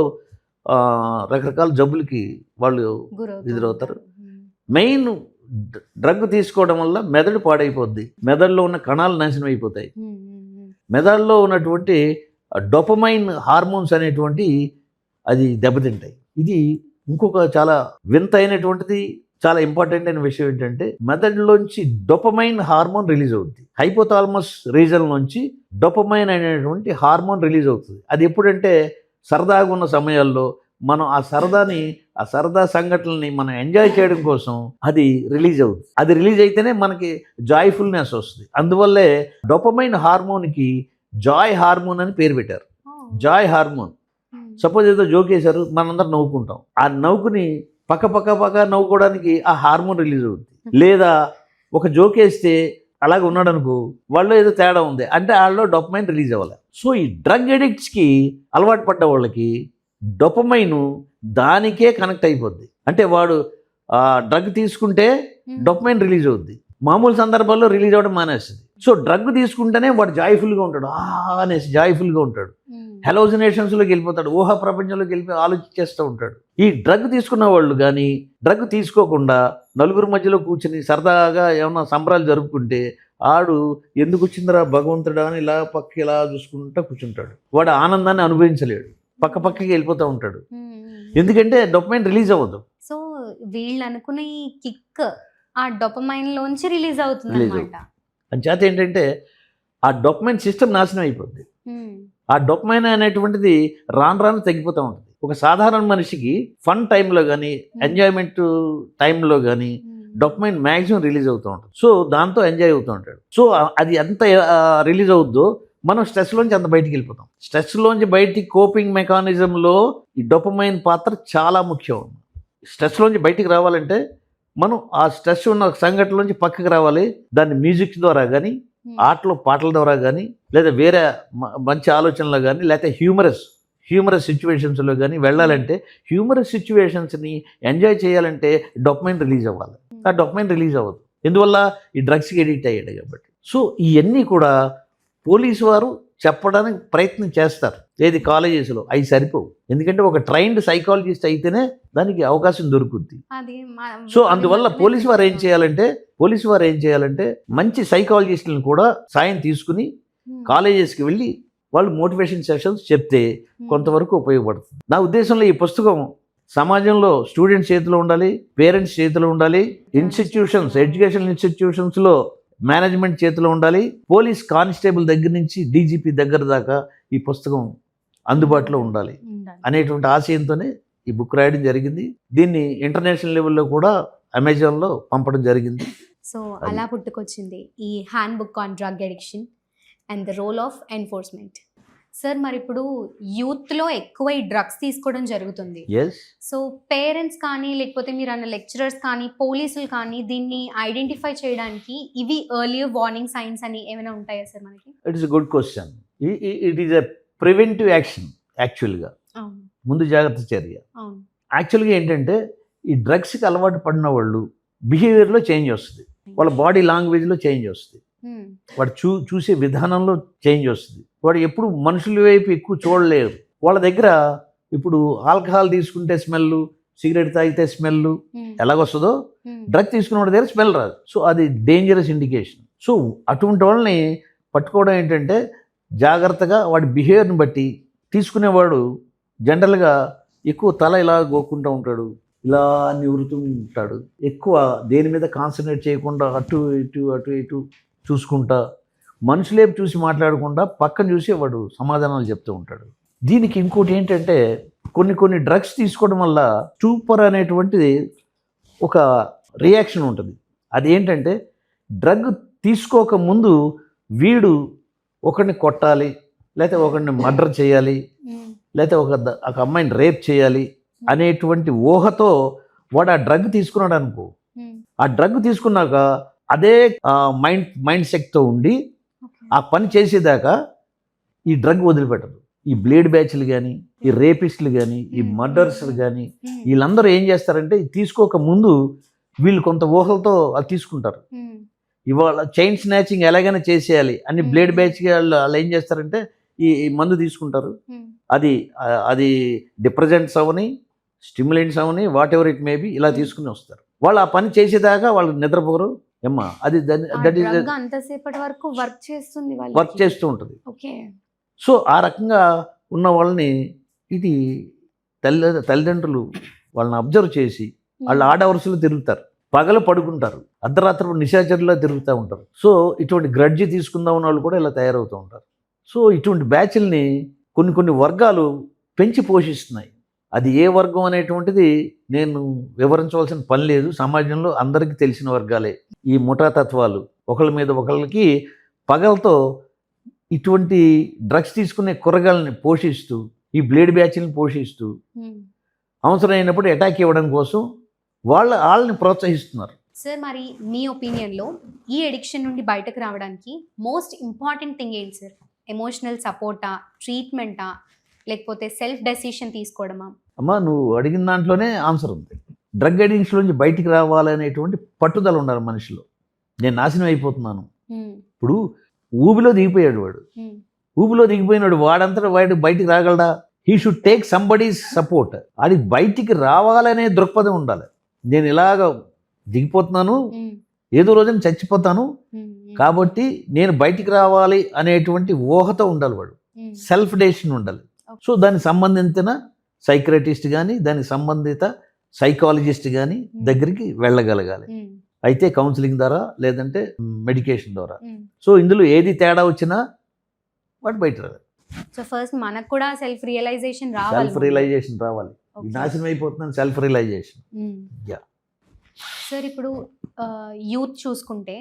రకరకాల జబ్బులకి వాళ్ళు ఎదురవుతారు. మెయిన్ డ్రగ్ తీసుకోవడం వల్ల మెదడు పాడైపోద్ది, మెదడులో ఉన్న కణాలు నాశనం అయిపోతాయి, మెదడులో ఉన్నటువంటి డోపమైన్ హార్మోన్స్ అనేటువంటి అది దెబ్బతింటాయి. ఇది ఇంకొక చాలా వింత అయినటువంటిది, చాలా ఇంపార్టెంట్ అయిన విషయం ఏంటంటే మెదడులోంచి డోపమైన్ హార్మోన్ రిలీజ్ అవుతుంది. హైపోథాలమస్ రీజన్ నుంచి డోపమైన్ అనేటువంటి హార్మోన్ రిలీజ్ అవుతుంది. అది ఎప్పుడంటే సరదాగా ఉన్న సమయాల్లో మనం ఆ సరదా సంఘటనల్ని మనం ఎంజాయ్ చేయడం కోసం అది రిలీజ్ అవుతుంది. అది రిలీజ్ అయితేనే మనకి జాయ్ఫుల్నెస్ వస్తుంది. అందువల్లే డోపమైన్ హార్మోన్కి జాయ్ హార్మోన్ అని పేరు పెట్టారు. Joy hormone. సపోజ్ ఏదో జోక్ వేశారు, మనందరం నవ్వుకుంటాం. ఆ నవ్వుకుని పక్క నవ్వుకోవడానికి ఆ హార్మోన్ రిలీజ్ అవుతుంది. లేదా ఒక జోక్ వేస్తే అలాగే ఉన్నాడు అనుకో, వాళ్ళు ఏదో తేడా ఉంది అంటే వాళ్ళలో డోపమైన్ రిలీజ్ అవ్వాలి. సో ఈ డ్రగ్ ఎడిక్ట్స్కి అలవాటు పడ్డ వాళ్ళకి డోపమైన్ దానికే కనెక్ట్ అయిపోద్ది. అంటే వాడు డ్రగ్ తీసుకుంటే డోపమైన్ రిలీజ్ అవుద్ది, మామూలు సందర్భాల్లో రిలీజ్ అవ్వడం మానేస్తుంది. సో డ్రగ్ తీసుకుంటేనే వాడు జాయ్ఫుల్గా ఉంటాడు, అనేసి జాయ్ఫుల్గా ఉంటాడు, హెలోజినేషన్స్లోకి వెళ్ళిపోతాడు, ఊహా ప్రపంచంలోకి వెళ్ళిపోయి ఆలోచించేస్తూ ఉంటాడు. ఈ డ్రగ్ తీసుకున్న వాళ్ళు కానీ డ్రగ్ తీసుకోకుండా నలుగురు మధ్యలో కూర్చుని సరదాగా ఏమన్నా సంబరాలు జరుపుకుంటే ఆడు ఎందుకు వచ్చిందిరా భగవంతుడా అని ఇలా చూసుకుంటూ కూర్చుంటాడు. వాడు ఆనందాన్ని అనుభవించలేడు, పక్కకి వెళ్ళిపోతూ ఉంటాడు. ఎందుకంటే డోపమైన్ రిలీజ్ అవ్వదు. సో వీళ్ళు అనుకునే కిక్ ఆ డోపమైన్ లోంచి రిలీజ్ అవుతుంది అన్నమాట. అంచేత ఏంటంటే ఆ డోపమైన్ సిస్టమ్ నాశనం అయిపోద్ది. ఆ డోపమైన్ అనేటువంటిది రాను తగ్గిపోతూ ఉంటుంది. ఒక సాధారణ మనిషికి ఫన్ టైంలో కానీ ఎంజాయ్మెంట్ టైంలో కానీ డోపమైన్ మ్యాక్సిమం రిలీజ్ అవుతూ ఉంటుంది. సో దాంతో ఎంజాయ్ అవుతూ ఉంటాడు. సో అది ఎంత రిలీజ్ అవుద్దో మనం స్ట్రెస్లోంచి అంత బయటికి వెళ్ళిపోతాం. స్ట్రెస్లోంచి బయటికి కోపింగ్ మెకానిజంలో ఈ డోపమైన్ పాత్ర చాలా ముఖ్యం. స్ట్రెస్లోంచి బయటికి రావాలంటే మనం ఆ స్ట్రెస్ ఉన్న సంఘటనలోంచి పక్కకి రావాలి. దాన్ని మ్యూజిక్ ద్వారా కానీ, ఆటలు పాటల ద్వారా కానీ, లేదా వేరే మంచి ఆలోచనలో కానీ, లేకపోతే హ్యూమరస్ సిచ్యువేషన్స్లో కానీ వెళ్ళాలంటే, హ్యూమరస్ సిచ్యువేషన్స్ని ఎంజాయ్ చేయాలంటే డోపమైన్ రిలీజ్ అవ్వాలి. ఆ డోపమైన్ రిలీజ్ అవ్వదు, ఎందువల్ల ఈ డ్రగ్స్కి ఎడిక్ట్ అయ్యాడు కాబట్టి. సో ఇవన్నీ కూడా పోలీసు వారు చెప్పడానికి ప్రయత్నం చేస్తారు. ఏది కాలేజెస్లో అవి సరిపోవు. ఎందుకంటే ఒక ట్రైన్డ్ సైకాలజిస్ట్ అయితేనే దానికి అవకాశం దొరుకుద్ది. సో అందువల్ల పోలీసు వారు ఏం చేయాలంటే మంచి సైకాలజిస్టులను కూడా సాయం తీసుకుని కాలేజెస్కి వెళ్ళి వాళ్ళు మోటివేషన్ సెషన్స్ చెప్తే కొంతవరకు ఉపయోగపడుతుంది. నా ఉద్దేశంలో ఈ పుస్తకం సమాజంలో స్టూడెంట్స్ చేతిలో ఉండాలి, పేరెంట్స్ చేతిలో ఉండాలి, ఎడ్యుకేషన్ ఇన్స్టిట్యూషన్స్లో మేనేజ్మెంట్ చేతిలో ఉండాలి, పోలీస్ కానిస్టేబుల్ దగ్గర నుంచి డీజీపీ దగ్గర దాకా ఈ పుస్తకం అందుబాటులో ఉండాలి అనేటువంటి ఆశయంతోనే ఈ బుక్ రాయడం జరిగింది. దీన్ని ఇంటర్నేషనల్ లెవెల్లో కూడా అమెజాన్లో పంపడం జరిగింది. సో అలా పుట్టుకొచ్చింది ఈ handbook on drug addiction and the role of enforcement. Sir మరి ఇప్పుడు యూత్లో ఎక్కువ ఈ డ్రగ్స్ తీసుకోవడం జరుగుతుంది. సో పేరెంట్స్ కానీ లేకపోతే మీరు అన్న లెక్చరర్స్ కానీ పోలీసులు కానీ దీన్ని ఐడెంటిఫై చేయడానికి ఇవి ఎర్లియర్ వార్నింగ్ సైన్స్ అని ఏమైనా ఉంటాయా సార్ మనకి? It is a good question. It is a preventive action. యాక్చువల్గా ముందు జాగ్రత్త చర్య. యాక్చువల్గా ఏంటంటే ఈ డ్రగ్స్కి అలవాటు పడిన వాళ్ళు బిహేవియర్లో చేంజ్ వస్తుంది, వాళ్ళ బాడీ లాంగ్వేజ్లో చేంజ్ వస్తుంది, వాడు చూసే విధానంలో చేంజ్ వస్తుంది. వాడు ఎప్పుడు మనుషుల వైపు ఎక్కువ చూడలేరు. వాళ్ళ దగ్గర ఇప్పుడు ఆల్కహాల్ తీసుకుంటే స్మెల్, సిగరెట్ తాగితే స్మెల్ ఎలాగొస్తుందో డ్రగ్ తీసుకునే వాడి దగ్గర స్మెల్ రాదు. సో అది డేంజరస్ ఇండికేషన్. సో అటువంటి వాళ్ళని పట్టుకోవడం ఏంటంటే జాగ్రత్తగా వాడి బిహేవియర్ని బట్టి తీసుకునేవాడు జనరల్గా ఎక్కువ తల ఇలా గోక్కుంటూ ఉంటాడు, ఇలా నివృతూ ఉంటాడు, ఎక్కువ దేని మీద కాన్సన్ట్రేట్ చేయకుండా అటు ఇటు చూసుకుంటా, మనుషులేపు చూసి మాట్లాడకుండా పక్కన చూసి వాడు సమాధానాలు చెప్తూ ఉంటాడు. దీనికి ఇంకోటి ఏంటంటే కొన్ని డ్రగ్స్ తీసుకోవడం వల్ల స్టూపర్ అనేటువంటిది ఒక రియాక్షన్ ఉంటుంది. అది ఏంటంటే డ్రగ్ తీసుకోక ముందు వీడు ఒకరిని కొట్టాలి, లేకపోతే ఒకరిని మర్డర్ చేయాలి, లేకపోతే ఒక అమ్మాయిని రేప్ చేయాలి అనేటువంటి ఊహతో వాడు ఆ డ్రగ్ తీసుకున్నాడు అనుకో. ఆ డ్రగ్ తీసుకున్నాక అదే మైండ్ సెట్తో ఉండి ఆ పని చేసేదాకా ఈ డ్రగ్ వదిలిపెట్టదు. ఈ బ్లేడ్ బ్యాచ్లు కానీ, ఈ రేపిస్టులు కానీ, ఈ మర్డర్స్లు కానీ వీళ్ళందరూ ఏం చేస్తారంటే తీసుకోక ముందు వీళ్ళు కొంత ఊహలతో అది తీసుకుంటారు. ఇవాళ చైన్ స్నాచింగ్ ఎలాగైనా చేసేయాలి అని బ్లేడ్ బ్యాచ్కి వాళ్ళు ఏం చేస్తారంటే ఈ మందు తీసుకుంటారు. అది డిప్రెజెంట్స్ అవని, స్టిమ్యులెంట్స్ అవని, whatever it may be, ఇలా తీసుకుని వస్తారు. వాళ్ళు ఆ పని చేసేదాకా వాళ్ళు నిద్రపోరు. ఏమ్మా అది దట్ ఈస్ అంతసేపటి వరకు వర్క్ చేస్తుంది, వర్క్ చేస్తూ ఉంటుంది. ఓకే. సో ఆ రకంగా ఉన్న వాళ్ళని ఇది తల్లిదండ్రులు వాళ్ళని అబ్జర్వ్ చేసి వాళ్ళు ఆడ వరుసలో తిరుగుతారు, పగలు పడుకుంటారు, అర్ధరాత్రి నిశాచరులా తిరుగుతూ ఉంటారు. సో ఇటువంటి గ్రడ్జి తీసుకుందాం ఉన్న వాళ్ళు కూడా ఇలా తయారవుతూ ఉంటారు. సో ఇటువంటి బ్యాచ్ల్ని కొన్ని వర్గాలు పెంచి పోషిస్తున్నాయి. అది ఏ వర్గం అనేటువంటిది నేను వివరించవలసిన పని లేదు. సమాజంలో అందరికీ తెలిసిన వర్గాలే ఈ ముఠా తత్వాలు. ఒకళ్ళ మీద ఒకళ్ళకి పగలతో ఇటువంటి డ్రగ్స్ తీసుకునే కుర్రగాళ్ళని పోషిస్తూ, ఈ బ్లేడ్ బ్యాచ్ని పోషిస్తూ, అవసరమైనప్పుడు అటాక్ ఇవ్వడం కోసం వాళ్ళని ప్రోత్సహిస్తున్నారు. సార్, మరి మీ ఒపీనియన్లో ఈ ఎడిక్షన్ నుండి బయటకు రావడానికి మోస్ట్ ఇంపార్టెంట్ థింగ్ ఏంటి సార్? ఎమోషనల్ సపోర్టా, ట్రీట్మెంటా, లేకపోతే సెల్ఫ్ డెసిషన్ తీసుకోవడమా? అమ్మా, నువ్వు అడిగిన దాంట్లోనే ఆన్సర్ ఉంది. డ్రగ్ అడిక్షన్ నుంచి బయటికి రావాలనేటువంటి పట్టుదల ఉండాలి మనిషిలో. నేను నాశనం అయిపోతున్నాను. ఇప్పుడు ఊబిలో దిగిపోయాడు వాడు. ఊబిలో దిగిపోయినాడు వాడంతటా వాడు బయటికి రాగలడా? He should take somebody's support. అది బయటికి రావాలనే దృక్పథం ఉండాలి. నేను ఇలాగ దిగిపోతున్నాను, ఏదో రోజున చచ్చిపోతాను, కాబట్టి నేను బయటికి రావాలి అనేటువంటి ఊహతో ఉండాలి వాడు. సెల్ఫ్ డెసిషన్ ఉండాలి. సో దానికి సంబంధించిన సైక్రటిస్ట్ కానీ, దానికి సంబంధిత సైకాలజిస్ట్ కానీ దగ్గరికి వెళ్ళగలగాలి. అయితే కౌన్సిలింగ్ ద్వారా, లేదంటే మెడికేషన్ ద్వారా. సో ఇందులో ఏది తేడా వచ్చినా వాడు బయట రావాలి. సో ఫస్ట్ మనకు కూడా సెల్ఫ్ రియలైజేషన్ రావాలి. సెల్ఫ్ రియలైజేషన్ రావాలి. నాశనం అయిపోతున్నాను, సెల్ఫ్ రియలైజేషన్. సార్, ఇప్పుడు యూత్ చూసుకుంటే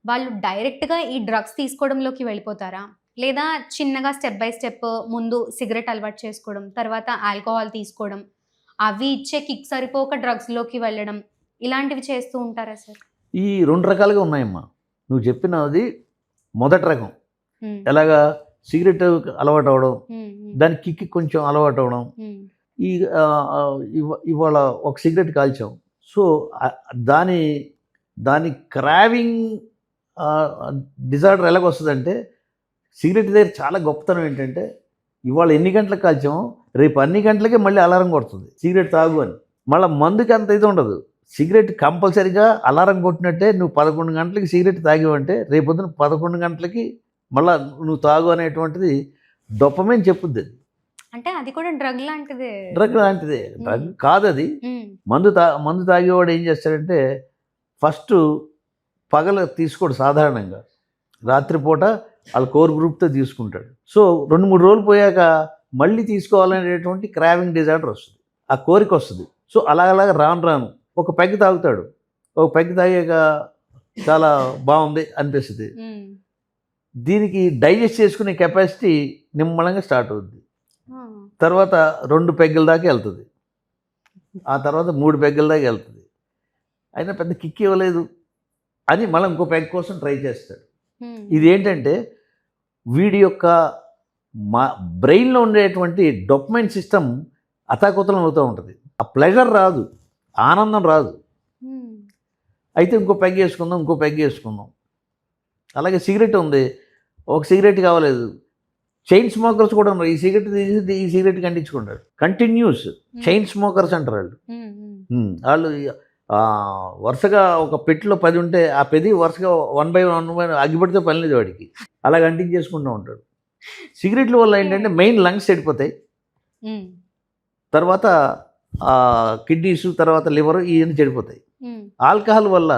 వాళ్ళు డైరెక్ట్గా ఈ డ్రగ్స్ తీసుకోవడంలోకి వెళ్ళిపోతారా, లేదా చిన్నగా స్టెప్ బై స్టెప్ ముందు సిగరెట్ అలవాటు చేసుకోవడం, తర్వాత ఆల్కహాల్ తీసుకోవడం, అవి ఇచ్చే కిక్ సరిపోక డ్రగ్స్లోకి వెళ్ళడం, ఇలాంటివి చేస్తూ ఉంటారా సార్? ఈ రెండు రకాలుగా ఉన్నాయమ్మా. నువ్వు చెప్పినది మొదటి రకం. ఎలాగా? సిగరెట్ అలవాటు అవడం, దాని కిక్కి కొంచెం అలవాటు అవడం. ఈ ఇవాళ ఒక సిగరెట్ కాల్చాం, సో దాని క్రావింగ్ డిజార్డర్ ఎలాగొస్తుందంటే, సిగరెట్ దగ్గర చాలా గొప్పతనం ఏంటంటే, ఇవాళ ఎన్ని గంటలకు కాల్చామో రేపు అన్ని గంటలకే మళ్ళీ అలారం కొడుతుంది సిగరెట్ తాగు అని. మళ్ళీ మందుకి అంత ఇది ఉండదు. సిగరెట్ కంపల్సరీగా అలారం కొట్టినట్టే నువ్వు 11 గంటలకి సిగరెట్ తాగావంటే రేపొద్దున 11 గంటలకి మళ్ళీ నువ్వు తాగు అనేటువంటిది డొపమైన్ చెప్పుద్ది. అది అంటే అది కూడా డ్రగ్ లాంటిదే. డ్రగ్ లాంటిదే, డ్రగ్ కాదు అది. మందు తాగేవాడు ఏం చేస్తాడంటే, ఫస్ట్ పగల తీసుకోడు సాధారణంగా, రాత్రిపూట వాళ్ళ కోర్ గ్రూప్తో తీసుకుంటాడు. సో 2-3 రోజులు పోయాక మళ్ళీ తీసుకోవాలనేటువంటి క్రావింగ్ డిజార్డర్ వస్తుంది, ఆ కోరిక వస్తుంది. సో అలాగ రాను ఒక పెగ్ తాగుతాడు. ఒక పెగ్ తాగాక చాలా బాగుంది అనిపిస్తుంది. దీనికి డైజెస్ట్ చేసుకునే కెపాసిటీ నిమ్మలంగా స్టార్ట్ అవుతుంది. తర్వాత 2 పెగ్గుల దాకా వెళ్తుంది, ఆ తర్వాత 3 పెగ్గుల దాకా వెళ్తుంది. అయినా పెద్ద కిక్ ఇవ్వలేదు అని మళ్ళీ ఇంకో పెగ్ కోసం ట్రై చేస్తాడు. ఇది ఏంటంటే వీడి యొక్క బ్రెయిన్లో ఉండేటువంటి డొపమైన్ సిస్టమ్ అతాకుతలం అవుతూ ఉంటుంది. ఆ ప్లెజర్ రాదు, ఆనందం రాదు. అయితే ఇంకో పెగ్ వేసుకుందాం. అలాగే సిగరెట్ ఉంది, ఒక సిగరెట్ కావలేదు. చైన్ స్మోకర్స్ కూడా ఉన్నారు. ఈ సిగరెట్ కంటించుకుంటాడు. కంటిన్యూస్ చైన్ స్మోకర్స్ అంటారు వాళ్ళు. వాళ్ళు వరుసగా ఒక పెట్టిలో 10 ఉంటే ఆ 10 వరుసగా 1 by 1 అగ్గిపెడితే పని లేదు వాడికి. అలా కంటిన్యూ ఉంటాడు. సిగరెట్ల వల్ల ఏంటంటే మెయిన్ లంగ్స్ చెడిపోతాయి, తర్వాత కిడ్నీస్, తర్వాత లివర్, ఇవన్నీ చెడిపోతాయి. ఆల్కహాల్ వల్ల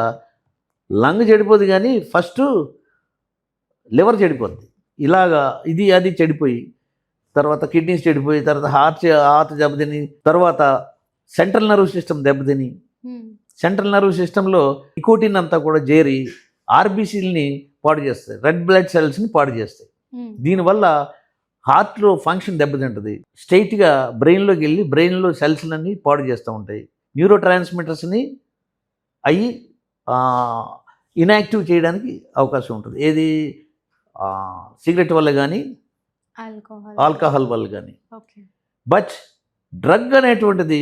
లంగ్ చెడిపోదు కానీ ఫస్ట్ లివర్ చెడిపోద్ది. ఇలాగా ఇది అది చెడిపోయి, తర్వాత కిడ్నీస్ చెడిపోయి, తర్వాత హార్ట్ దెబ్బతిని, తర్వాత సెంట్రల్ నర్వ్ సిస్టమ్ దెబ్బతిని, సెంట్రల్ నర్వ్ సిస్టంలో నికోటిన్ అంతా కూడా చేరి ఆర్బీసీలని పాడు చేస్తాయి, రెడ్ బ్లడ్ సెల్స్ని పాడు చేస్తాయి. దీనివల్ల హార్ట్లో ఫంక్షన్ దెబ్బతింటుంది. స్ట్రైట్గా బ్రెయిన్లోకి వెళ్ళి బ్రెయిన్లో సెల్స్లన్నీ పాడు చేస్తూ ఉంటాయి. న్యూరో ట్రాన్స్మిటర్స్ని అవి ఇన్యాక్టివ్ చేయడానికి అవకాశం ఉంటుంది. ఏది? సిగరెట్ వల్ల కానీ, ఆల్కహాల్ వల్ల కానీ. బట్ డ్రగ్ అనేటువంటిది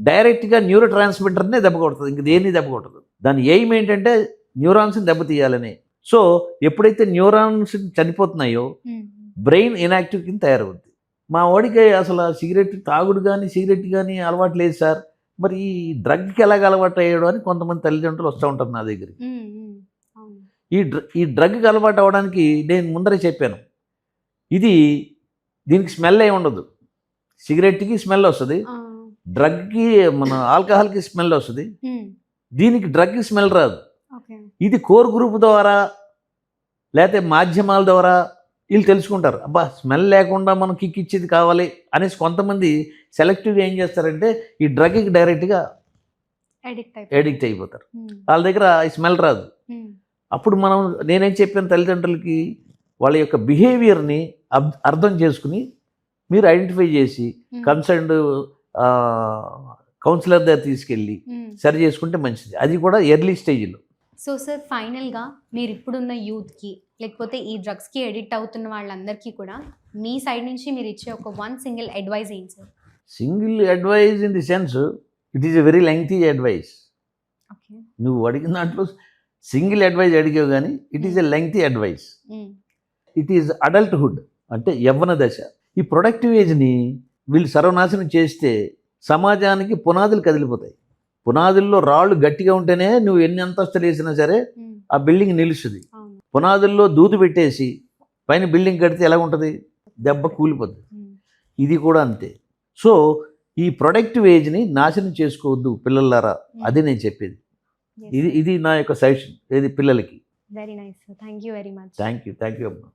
డైరెక్ట్గా న్యూరో ట్రాన్స్మిటర్నే దెబ్బ కొడుతుంది, ఇంక దేన్ని దెబ్బ కొట్టదు. దాని ఎయిమ్ ఏంటంటే న్యూరాన్స్ని దెబ్బతీయాలని. సో ఎప్పుడైతే న్యూరాన్స్ చనిపోతున్నాయో ఉమ్, బ్రెయిన్ ఇన్యాక్టివ్ కింద తయారవుద్ది. మా వాడికి అసలు ఆ సిగరెట్ తాగుడు కానీ సిగరెట్ కానీ అలవాటు లేదు సార్, మరి ఈ డ్రగ్కి ఎలాగ అలవాటు అయ్యాడు అని కొంతమంది తల్లిదండ్రులు వస్తూ ఉంటారు నా దగ్గరికి. ఉమ్, ఉమ్, అవును. ఈ డ్రగ్కి అలవాటు అవ్వడానికి నేను ముందరే చెప్పాను, దీనికి స్మెల్ ఏమి ఉండదు. సిగరెట్కి స్మెల్ వస్తుంది, ఆ, డ్రగ్కి మన ఆల్కహాల్కి స్మెల్ వస్తుంది, ఉమ్, దీనికి డ్రగ్కి స్మెల్ రాదు. ఓకే. ఇది కోర్ గ్రూప్ ద్వారా లేకపోతే మాధ్యమాల ద్వారా వీళ్ళు తెలుసుకుంటారు, అబ్బా స్మెల్ లేకుండా మనం కిక్ ఇచ్చేది కావాలి అనేసి కొంతమంది సెలెక్టివ్గా ఏం చేస్తారంటే ఈ డ్రగ్కి డైరెక్ట్గా ఎడిక్ట్ అయిపోతారు. వాళ్ళ దగ్గర ఈ స్మెల్ రాదు. అప్పుడు నేనేం చెప్పాను తల్లిదండ్రులకి, వాళ్ళ యొక్క బిహేవియర్ని అర్థం చేసుకుని మీరు ఐడెంటిఫై చేసి కన్సర్న్డ్ కౌన్సిలర్ దగ్గర తీసుకెళ్ళి సరి చేసుకుంటే మంచిది, అది కూడా ఎర్లీ స్టేజ్లో. సో సార్, ఫైనల్గా మీరు ఇప్పుడున్న యూత్కి లేకపోతే ఈ డ్రగ్స్కి ఎడిక్ట్ అవుతున్న వాళ్ళందరికీ కూడా మీ సైడ్ నుంచి మీరు ఇచ్చే ఒక వన్ సింగిల్ అడ్వైజ్ ఏంటి sir? Single advice in the sense it is a very lengthy advice. Okay. నువ్వు అడిగిన దాంట్లో సింగిల్ అడ్వైజ్ అడిగావు కానీ it is a lengthy advice. It is adulthood అంటే యవ్వన దశ. ఈ ప్రొడక్టివ్ ఏజ్ని వీళ్ళు సర్వనాశనం చేస్తే సమాజానికి పునాదులు కదిలిపోతాయి. పునాదుల్లో రాళ్ళు గట్టిగా ఉంటేనే నువ్వు ఎన్ని అంతస్తులు వేసినా సరే ఆ బిల్డింగ్ నిలుస్తుంది. పునాదుల్లో దూదు పెట్టేసి పైన బిల్డింగ్ కడితే ఎలా ఉంటుంది, దెబ్బ కూలిపోద్ది. ఇది కూడా అంతే. సో ఈ ప్రొడక్టివ్ ఏజ్ని నాశనం చేసుకోవద్దు పిల్లలారా, అది నేను చెప్పేది. ఇది నా యొక్క సజెషన్ ఏది పిల్లలకి. Very nice sir, thank you very much. Thank you అమ్మా.